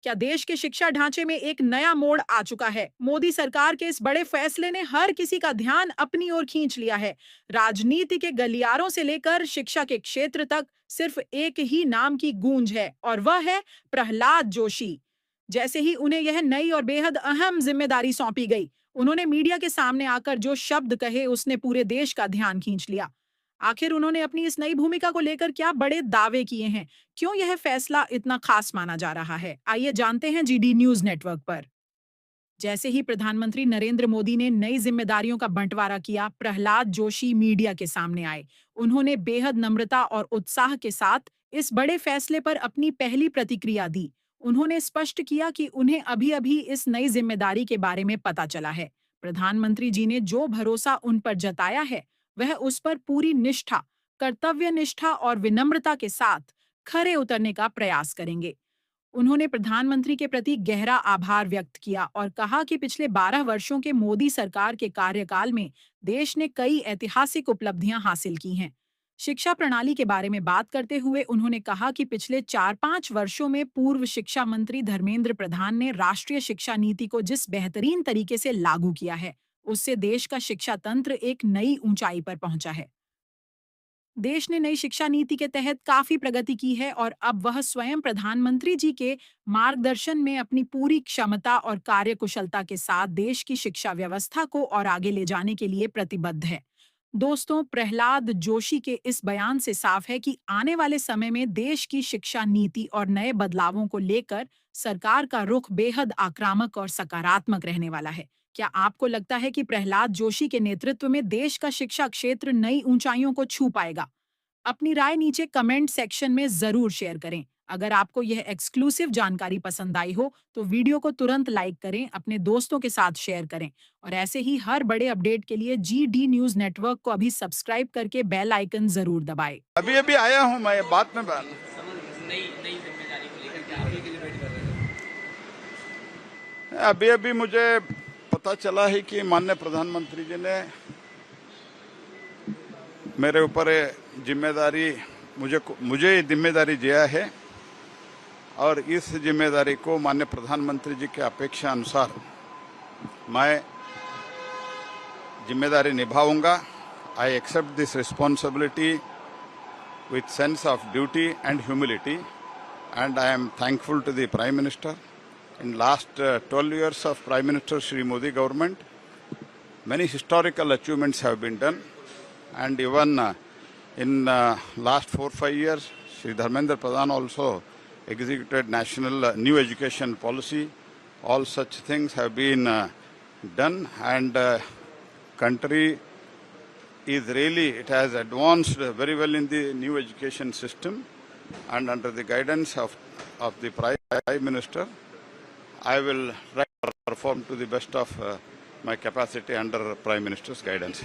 क्या देश के शिक्षा ढांचे में एक नया मोड़ आ चुका है? मोदी सरकार के इस बड़े फैसले ने हर किसी का ध्यान अपनी ओर खींच लिया है। राजनीति के गलियारों से लेकर शिक्षा के क्षेत्र तक सिर्फ एक ही नाम की गूंज है और वह है प्रहलाद जोशी। जैसे ही उन्हें यह नई और बेहद अहम जिम्मेदारी सौंपी गई, उन्होंने मीडिया के सामने आकर जो शब्द कहे उसने पूरे देश का ध्यान खींच लिया। आखिर उन्होंने अपनी इस नई भूमिका को लेकर क्या बड़े दावे किए हैं? क्यों यह फैसला इतना खास माना जा रहा है? आइए जानते हैं जीडी न्यूज नेटवर्क पर। जैसे ही प्रधानमंत्री नरेंद्र मोदी ने नई जिम्मेदारियों का बंटवारा किया, प्रहलाद जोशी मीडिया के सामने आए। उन्होंने बेहद नम्रता और उत्साह के साथ इस बड़े फैसले पर अपनी पहली प्रतिक्रिया दी। उन्होंने स्पष्ट किया कि उन्हें अभी-अभी इस नई जिम्मेदारी के बारे में पता चला है। प्रधानमंत्री जी ने जो भरोसा उन पर जताया है, वह उस पर पूरी निष्ठा, कर्तव्य निष्ठा और विनम्रता के साथ खरे उतरने का प्रयास करेंगे। उन्होंने प्रधानमंत्री के प्रति गहरा आभार व्यक्त किया और कहा कि पिछले 12 वर्षों के मोदी सरकार के कार्यकाल में देश ने कई ऐतिहासिक उपलब्धियां हासिल की हैं। शिक्षा प्रणाली के बारे में बात करते हुए उन्होंने कहा कि पिछले 4-5 वर्षों में पूर्व शिक्षा मंत्री धर्मेंद्र प्रधान ने राष्ट्रीय शिक्षा नीति को जिस बेहतरीन तरीके से लागू किया है, उससे देश का शिक्षा तंत्र एक नई ऊंचाई पर पहुंचा है। देश ने नई शिक्षा नीति के तहत काफी प्रगति की है और अब वह स्वयं प्रधानमंत्री जी के मार्गदर्शन में अपनी पूरी क्षमता और कार्यकुशलता के साथ देश की शिक्षा व्यवस्था को और आगे ले जाने के लिए प्रतिबद्ध है। दोस्तों, प्रहलाद जोशी के इस बयान से साफ है कि आने वाले समय में देश की शिक्षा नीति और नए बदलावों को लेकर सरकार का रुख बेहद आक्रामक और सकारात्मक रहने वाला है। क्या आपको लगता है कि प्रहलाद जोशी के नेतृत्व में देश का शिक्षा क्षेत्र नई ऊंचाइयों को छू पाएगा? अपनी राय नीचे कमेंट सेक्शन में जरूर शेयर करें। अगर आपको यह एक्सक्लूसिव जानकारी पसंद आई हो तो वीडियो को तुरंत लाइक करें, अपने दोस्तों के साथ शेयर करें और ऐसे ही हर बड़े अपडेट के लिए जीडी न्यूज नेटवर्क को अभी सब्सक्राइब करके बेल आइकन जरूर दबाएं। अभी अभी आया हूं मैं, बात में बात नई नई जिम्मेदारी को लेकर क्या आगे के लिए वेट कर रहे हैं? अभी अभी मुझे पता चला है कि माननीय प्रधानमंत्री जी ने मेरे ऊपर जिम्मेदारी मुझे जिम्मेदारी दिया है और इस जिम्मेदारी को माननीय प्रधानमंत्री जी के अपेक्षा अनुसार मैं जिम्मेदारी निभाऊंगा। I accept this responsibility with sense of duty and humility, and I am thankful to the Prime Minister. In last 12 years of Prime Minister Shri Modi government, many historical achievements have been done, and even in last 4-5 years, Shri Dharmendra Pradhan also executed national new education policy. All such things have been done, and country is really, it has advanced very well in the new education system, and under the guidance of the Prime Minister, I will try to perform to the best of my capacity under Prime Minister's guidance.